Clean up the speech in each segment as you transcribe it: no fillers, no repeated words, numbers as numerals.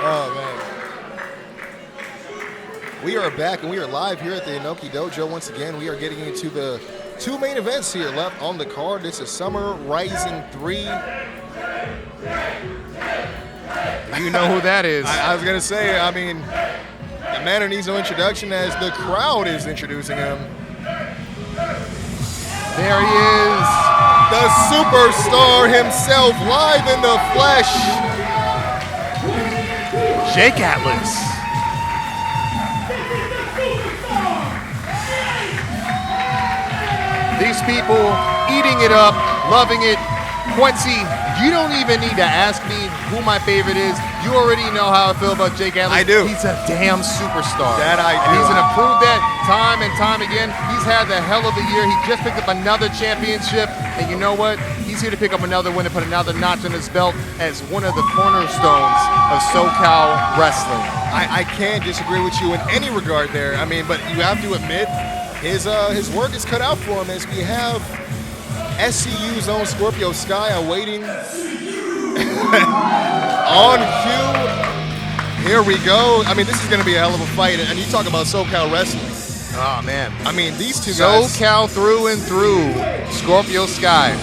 Oh, man. We are back, and we are live here at the Inoki Dojo once again. We are getting into the two main events here left on the card. This is Summer Rising 3. You know who that is. I was going to say, I mean, the man who needs no introduction as the crowd is introducing him. There he is. The superstar himself, live in the flesh. Jake Atlas. These people eating it up, loving it. Quincy, you don't even need to ask me who my favorite is. You already know how I feel about Jake Atlas. I do. He's a damn superstar. That I do. And he's going to prove that time and time again. He's had the hell of a year. He just picked up another championship. And you know what? He's here to pick up another win and put another notch on his belt as one of the cornerstones of SoCal wrestling. I can't disagree with you in any regard there. I mean, but you have to admit, his work is cut out for him as we have SCU's own Scorpio Sky awaiting on cue. Here we go. I mean, this is going to be a hell of a fight. And you talk about SoCal wrestling. Oh, man. I mean, these two guys. SoCal through and through. Scorpio Sky.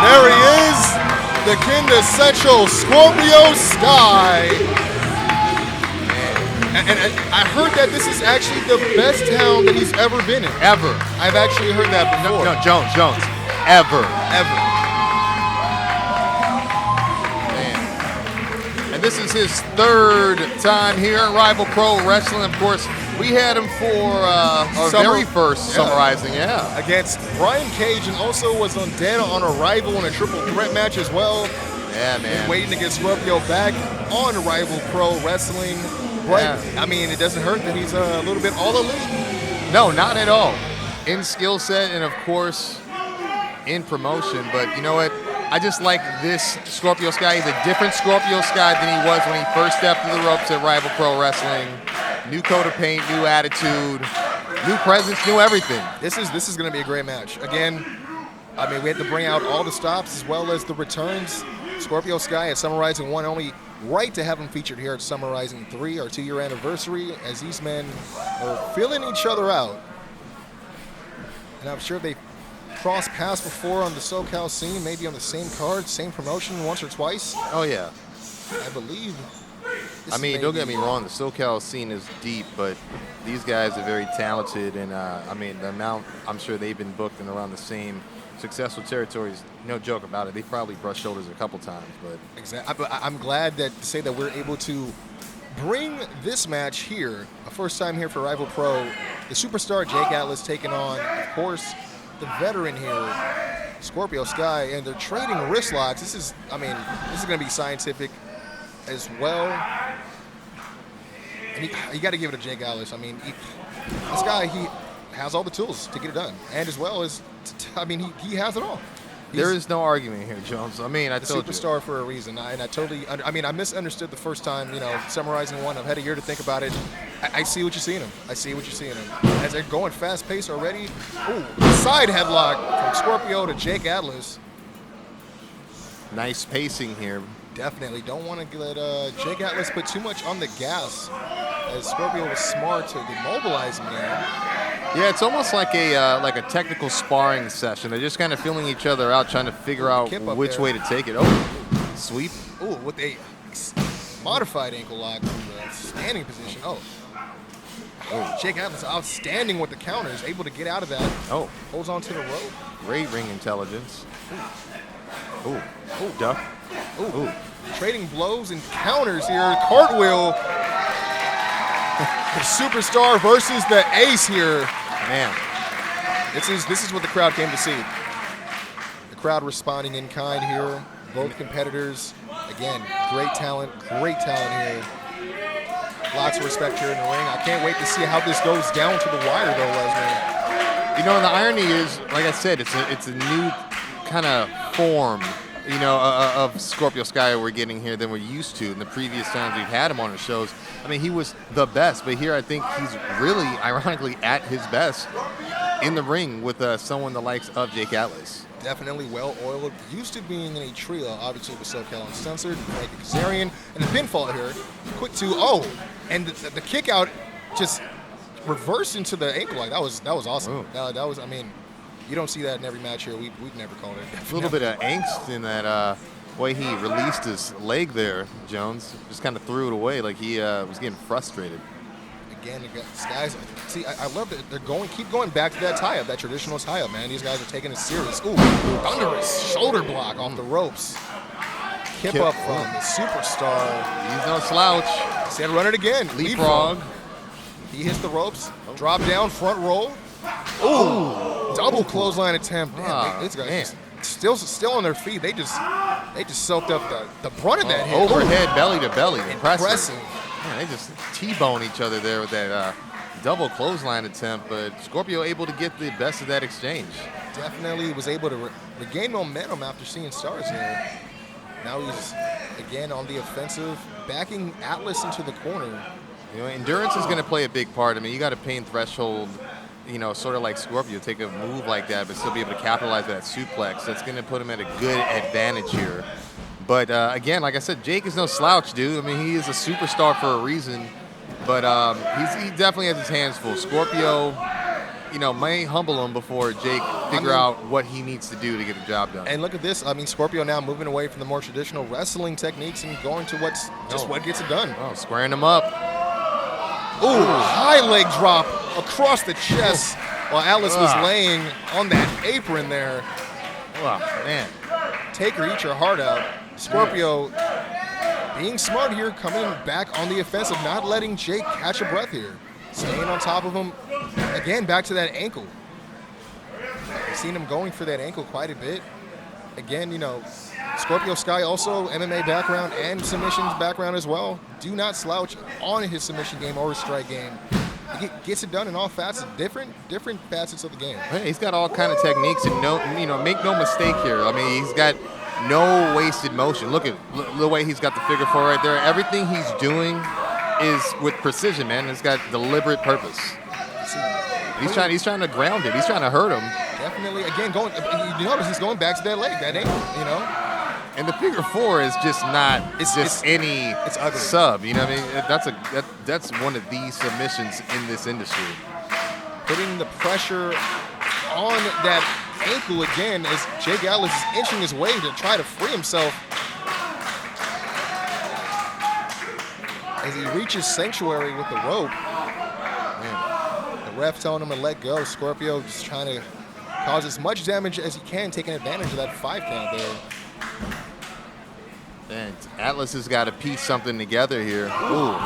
There he is. The quintessential Scorpio Sky. And I heard that this is actually the best town that he's ever been in. Ever. I've actually heard that before. No, Jones. Ever. Man. And this is his third time here at Rival Pro Wrestling. Of course, we had him for our very first Summer Rising, against Brian Cage, and also was on Dead on Arrival in a triple threat match as well. Yeah, man. And waiting to get Scorpio back on Rival Pro Wrestling. But, I mean, it doesn't hurt that he's a little bit all elite. No, not at all. In skill set and, of course, in promotion. But you know what? I just like this Scorpio Sky. He's a different Scorpio Sky than he was when he first stepped through the ropes at Rival Pro Wrestling. New coat of paint, new attitude, new presence, new everything. This is going to be a great match. Again, I mean, we had to bring out all the stops as well as the returns. Scorpio Sky at Summer Rising 1 only. Right to have him featured here at Summer Rising 3, our 2-year anniversary, as these men are feeling each other out. And I'm sure they crossed paths before on the SoCal scene, maybe on the same card, same promotion once or twice. Oh, yeah. I believe. I mean, don't get me wrong, the SoCal scene is deep, but these guys are very talented. And, I mean, the amount I'm sure they've been booked in around the same successful territories, no joke about it. They probably brushed shoulders a couple times, but exactly. I'm glad to say that we're able to bring this match here, a first time here for Rival Pro. The superstar Jake Atlas taking on, of course, the veteran here, Scorpio Sky, and they're trading wrist locks. This is going to be scientific as well. And you got to give it to Jake Atlas. I mean, this guy, he has all the tools to get it done, and as well as, he has it all. There is no argument here, Jones. I mean, I told you. Superstar for a reason, and I totally. I misunderstood the first time. Summarizing 1. I've had a year to think about it. I see what you're seeing him. As they're going fast pace already. Ooh, side headlock from Scorpio to Jake Atlas. Nice pacing here. Definitely don't want to let Jake Atlas put too much on the gas, as Scorpio was smart to demobilize him there. Yeah, it's almost like a technical sparring session. They're just kind of feeling each other out, trying to figure out which way to take it. Oh, sweep. Oh, with a modified ankle lock from the standing position. Oh, Jake Atlas outstanding with the counters, able to get out of that. Oh. Holds on to the rope. Great ring intelligence. Ooh, duck. Ooh. Trading blows and counters here. Cartwheel. The superstar versus the ace here. Man, this is what the crowd came to see. The crowd responding in kind here. Both competitors, again, great talent here. Lots of respect here in the ring. I can't wait to see how this goes down to the wire, though, Lesnar. You know, the irony is, like I said, it's a new kind of form, of Scorpio Sky we're getting here than we're used to in the previous times we've had him on the shows. I mean, he was the best, but here I think he's really, ironically, at his best in the ring with someone the likes of Jake Atlas. Definitely well-oiled. Used to being in a trio, obviously with SoCal Uncensored, Frank Kazarian, and the pinfall here. Quick 2-0. And the kick out just reversed into the ankle lock. That was awesome. That was, I mean, you don't see that in every match here. We've never called it. A little bit of angst in that way he released his leg there, Jones. Just kind of threw it away like he was getting frustrated. Again, these guys, see, I love that they're keep going back to that tie-up, that traditional tie-up, man. These guys are taking it serious. Ooh, thunderous shoulder block off the ropes. Kip up from the superstar. He's no slouch. He's had to run it again. Leapfrog. He hits the ropes, drop down, front roll. Ooh, double clothesline attempt. Man, these guys still on their feet. They just soaked up the brunt of that hit. Overhead, belly to belly. Impressive. Man, they just T-bone each other there with that double clothesline attempt, but Scorpio able to get the best of that exchange. Definitely was able to regain momentum after seeing stars there. Now he's, again, on the offensive, backing Atlas into the corner. You know, endurance is going to play a big part. I mean, you got a pain threshold, you know, sort of like Scorpio, take a move like that, but still be able to capitalize that suplex. That's going to put him at a good advantage here. But, again, like I said, Jake is no slouch, dude. I mean, he is a superstar for a reason. But he definitely has his hands full. Scorpio, you know, may humble him before Jake figure out what he needs to do to get the job done. And look at this. I mean, Scorpio now moving away from the more traditional wrestling techniques and going to what gets it done. Oh, squaring him up. Ooh, high leg drop across the chest while Atlas was laying on that apron there. Wow, man. Take or eat your heart out. Scorpio being smart here, coming back on the offensive, not letting Jake catch a breath here. Staying on top of him. Again, back to that ankle. I've seen him going for that ankle quite a bit. Again, you know, Scorpio Sky also MMA background and submissions background as well. Do not slouch on his submission game or his strike game. He gets it done in all facets, different facets of the game. Hey, he's got all kind of techniques, and make no mistake here. I mean, he's got no wasted motion. Look at the way he's got the figure four right there. Everything he's doing is with precision, man. It's got deliberate purpose. He's trying to ground it. He's trying to hurt him. Definitely. Again, you notice he's going back to that leg, that ankle, you know. And the figure four is just not any sub. You know what I mean? That's one of the submissions in this industry. Putting the pressure on that ankle again as Jake Atlas is inching his way to try to free himself. As he reaches sanctuary with the rope. Man, the ref telling him to let go. Scorpio just trying to cause as much damage as he can, taking advantage of that 5 count there. And Atlas has got to piece something together here. Ooh.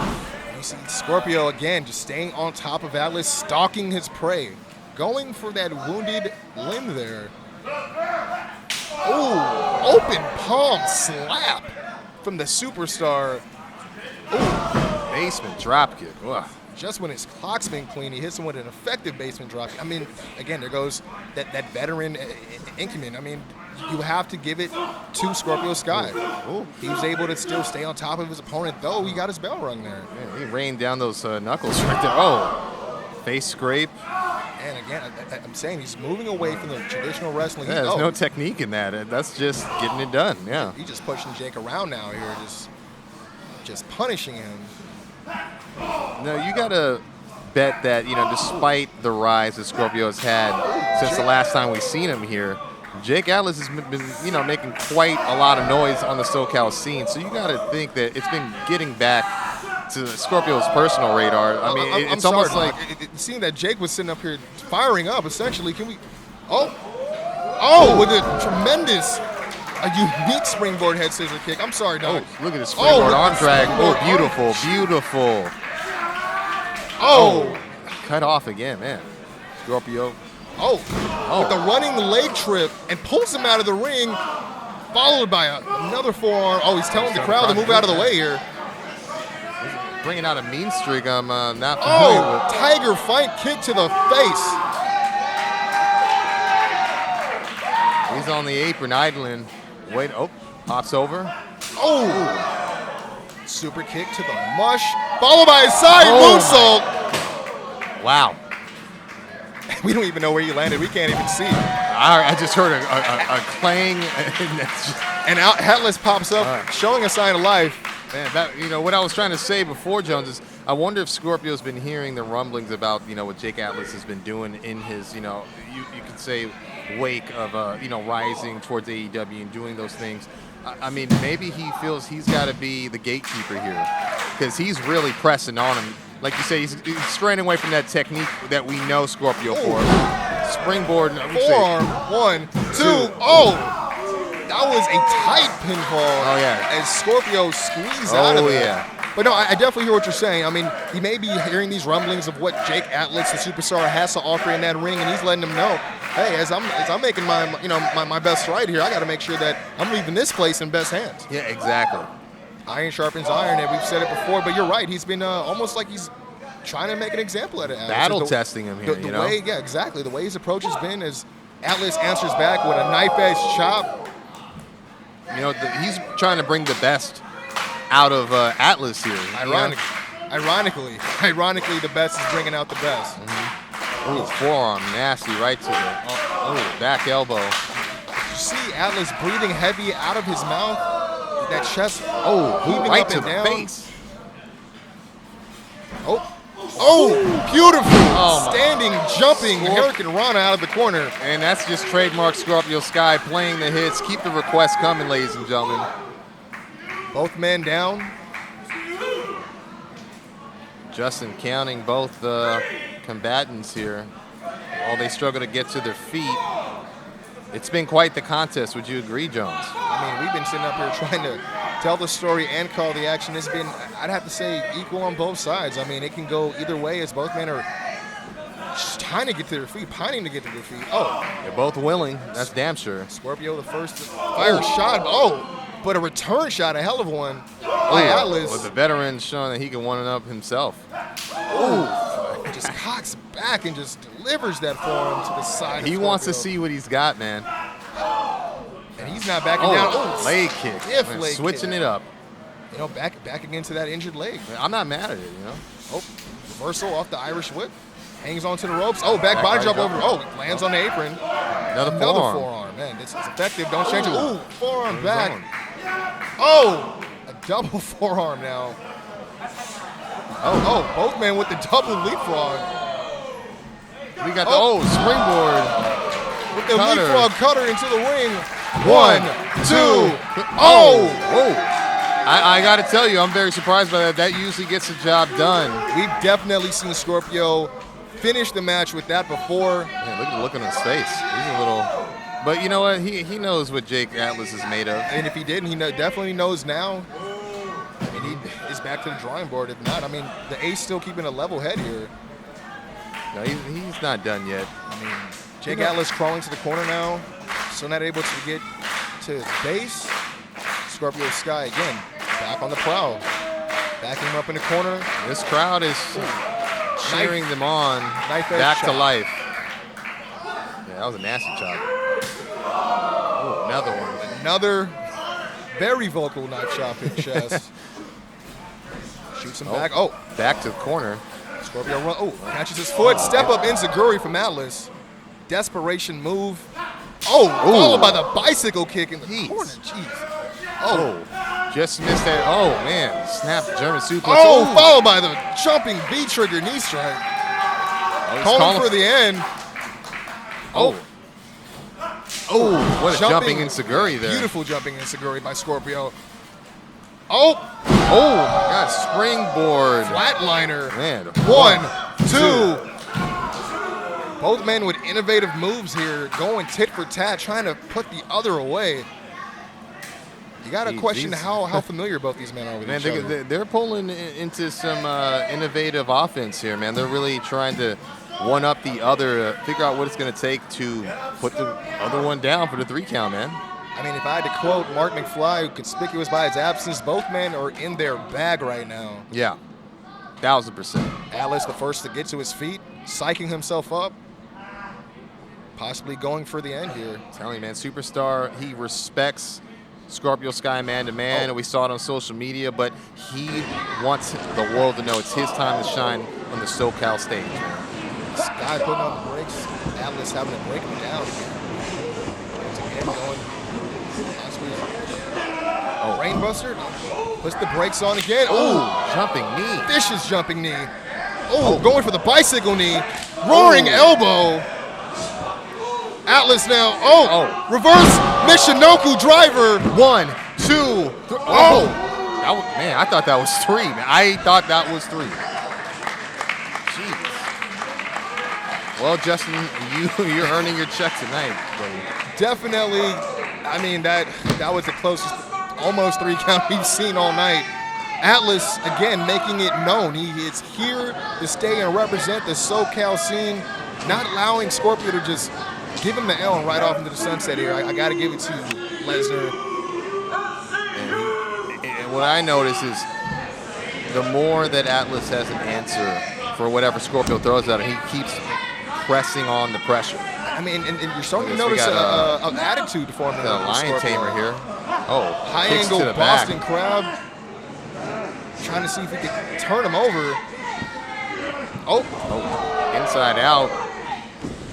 You see Scorpio again just staying on top of Atlas, stalking his prey. Going for that wounded limb there. Ooh, open palm slap from the superstar. Ooh, basement dropkick. Just when his clock's been clean, he hits him with an effective basement dropkick. I mean, again, there goes that veteran Incuman. I mean, you have to give it to Scorpio Sky. Ooh. He was able to still stay on top of his opponent, though he got his bell rung there. Man, he rained down those knuckles right there. Oh, face scrape. And again, I'm saying he's moving away from the traditional wrestling. Yeah, there's no technique in that. That's just getting it done. Yeah. He's just pushing Jake around now here, just punishing him. No, you gotta bet that despite the rise that Scorpio has had since the last time we've seen him here, Jake Atlas has been making quite a lot of noise on the SoCal scene. So you gotta think that it's been getting back to Scorpio's personal radar. I mean, it's almost like it seemed that Jake was sitting up here firing up. Essentially, can we? Oh, with a tremendous, unique springboard head scissor kick. I'm sorry, Doc. Oh, look at the springboard arm drag. Oh, beautiful, beautiful. Oh, cut off again, man. Scorpio. Oh, with the running leg trip and pulls him out of the ring, followed by another forearm. Oh, he's telling the crowd to move out of the way here. Bringing out a mean streak I'm not familiar with. Tiger fight kick to the face. He's on the apron idling. Wait, pops over. Oh, super kick to the mush, followed by a side moonsault. Wow. We don't even know where he landed. We can't even see. I just heard a clang. And Atlas pops up, showing a sign of life. Man, what I was trying to say before, Jones, is I wonder if Scorpio's been hearing the rumblings about, what Jake Atlas has been doing in his, you could say, wake of, rising towards AEW and doing those things. I mean, maybe he feels he's got to be the gatekeeper here because he's really pressing on him. Like you say, he's straying away from that technique that we know Scorpio for. Springboard. Forearm. 1, 2. Oh! That was a tight pinfall. Oh, yeah. As Scorpio squeezed out of it. Yeah. But no, I definitely hear what you're saying. I mean, he may be hearing these rumblings of what Jake Atlas, the superstar, has to offer in that ring, and he's letting him know, hey, as I'm making my best stride here, I got to make sure that I'm leaving this place in best hands. Yeah, exactly. Iron sharpens iron, and we've said it before, but you're right. He's been almost like he's trying to make an example out of Atlas. Battle testing him here, the way, yeah, exactly. The way his approach has been is Atlas answers back with a knife-edge chop. He's trying to bring the best out of Atlas here. Ironically, the best is bringing out the best. Mm-hmm. Ooh, forearm, nasty, right to the back elbow. You see Atlas breathing heavy out of his mouth. That chest, heaving right up to and the down. face. Beautiful. Oh, standing, jumping, Hurricane Rana out of the corner. And that's just trademark Scorpio Sky playing the hits. Keep the requests coming, ladies and gentlemen. Both men down. Justin counting both combatants here. While they struggle to get to their feet. It's been quite the contest. Would you agree, Jones? I mean, we've been sitting up here trying to tell the story and call the action. It's been, I'd have to say, equal on both sides. I mean, it can go either way as both men are just trying to get to their feet, pining to get to their feet. They're both willing. That's damn sure. Scorpio, the first fire shot. But a return shot, a hell of one by Atlas. With the veteran showing that he can one-up himself. Just cocks back and just delivers that forearm to the side. He wants to see what he's got, man. And he's not backing down. Leg kick. Leg switching kick. it up. Back against that injured leg. I'm not mad at it, Reversal off the Irish whip. Hangs onto the ropes. Back body jump over. Lands on the apron. Another forearm. Man, it's effective. Don't change it. Forearm back. A double forearm now. Both men with the double leapfrog. We got the springboard. With the leapfrog cutter into the ring. 1, 2. I got to tell you, I'm very surprised by that. That usually gets the job done. We've definitely seen Scorpio finish the match with that before. Man, look at the look on his face. He's a little... But you know what? He knows what Jake Atlas is made of. And if he didn't, he definitely knows now. And he is back to the drawing board. If not, I mean, the Ace still keeping a level head here. No, he's not done yet. I mean, Jake Atlas crawling to the corner now. Still not able to get to base. Scorpio Sky again, back on the prowl. Backing him up in the corner. This crowd is cheering them on back to life. Yeah, that was a nasty chop. Another one. Another very vocal knife chop in chest. Shoots him back. Back to the corner. Scorpio run. Catches his foot. Step up enziguri from Atlas. Desperation move. Followed by the bicycle kick in the corner. Jeez. Just missed that. Man. Snap German suplex. Followed by the jumping V-trigger knee strike. Calling for the end. What a jumping enziguri there. Beautiful jumping enziguri by Scorpio. My God, springboard. Flatliner. Man. 1, 2. Both men with innovative moves here, going tit for tat, trying to put the other away. You got to question how familiar both these men are with each other. They're pulling into some innovative offense here, man. They're really trying to one-up the other, figure out what it's going to take to put the other one down for the 3 count, man. I mean, if I had to quote Mark McFly, conspicuous by his absence, both men are in their bag right now. Yeah, 1000%. Atlas the first to get to his feet, psyching himself up, possibly going for the end here. I'm telling you, man, Superstar, he respects Scorpio Sky man-to-man, and we saw it on social media, but he wants the world to know it's his time to shine on the SoCal stage, man. Sky putting on the brakes, Atlas having to break him down again. Brainbuster. Puts the brakes on again. Ooh, jumping knee. Vicious jumping knee. Oh, going for the bicycle knee. Roaring elbow. Atlas now. Reverse Michinoku driver. 1, 2, 3. Man, I thought that was 3. I thought that was 3. Jeez. Well, Justin, you're earning your check tonight, buddy. Definitely. I mean, that was the closest, almost 3 count we've seen all night. Atlas, again, making it known. He is here to stay and represent the SoCal scene, not allowing Scorpio to just give him the L and ride off into the sunset here. I got to give it to Lesnar. And what I notice is the more that Atlas has an answer for whatever Scorpio throws at him, he keeps pressing on the pressure. I mean, and you're starting to notice an attitude forming. The lion tamer here. Oh, high angle Boston crab. Trying to see if he can turn him over. Oh, inside out.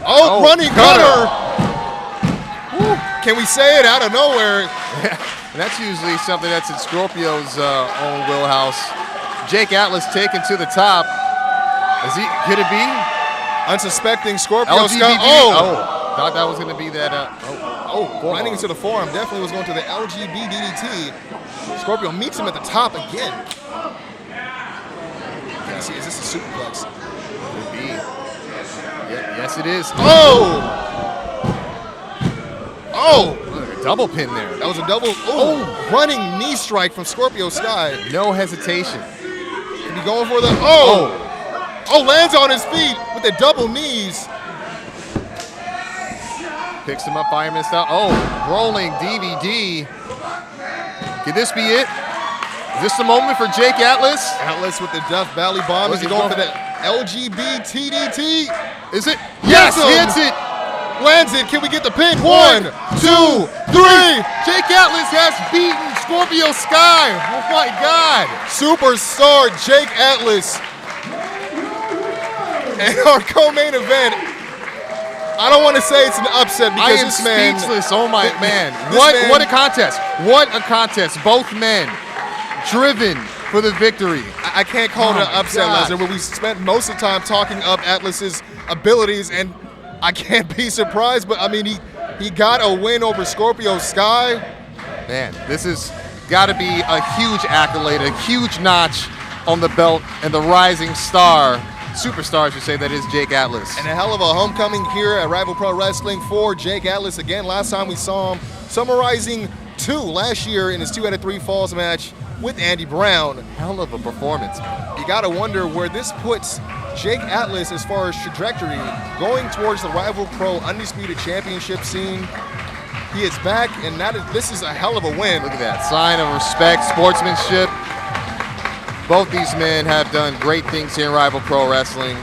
Oh, running cutter. Can we say it out of nowhere? And that's usually something that's in Scorpio's own wheelhouse. Jake Atlas taken to the top. Could it be? Unsuspecting Scorpio. Thought that was going to be that. Running into the forearm. Definitely was going to the LGB DDT. Scorpio meets him at the top again. Can you see? Is this a superplex? Could be. Yes, it is. A double pin there. That was a double. Running knee strike from Scorpio Sky. No hesitation. Is he going for the? Lands on his feet with the double knees. Picks him up fireman style. Rolling DVD. Could this be it? Is this the moment for Jake Atlas? Atlas with the Death Valley bomb. Is he going for the LGB TDT? Is it? Yes, he hits it. Lands it. Can we get the pin? 1, 2, 3. Jake Atlas has beaten Scorpio Sky. Oh my God. Superstar Jake Atlas. And our co-main event, I don't want to say it's an upset because this man. I am speechless. Oh my man. What a contest. What a contest. Both men driven for the victory. I can't call it an upset, Lesnar, but we spent most of the time talking up Atlas's abilities, and I can't be surprised, but I mean, he got a win over Scorpio Sky. Man, this has got to be a huge accolade, a huge notch on the belt, and the rising star, superstar, I should say, that is Jake Atlas. And a hell of a homecoming here at Rival Pro Wrestling for Jake Atlas. Again, last time we saw him summarizing 2 last year in his 2 out of 3 falls match with Andy Brown. Hell of a performance. You got to wonder where this puts Jake Atlas as far as trajectory going towards the Rival Pro Undisputed Championship scene. He is back, and this is a hell of a win. Look at that. Sign of respect, sportsmanship. Both these men have done great things here in Rival Pro Wrestling.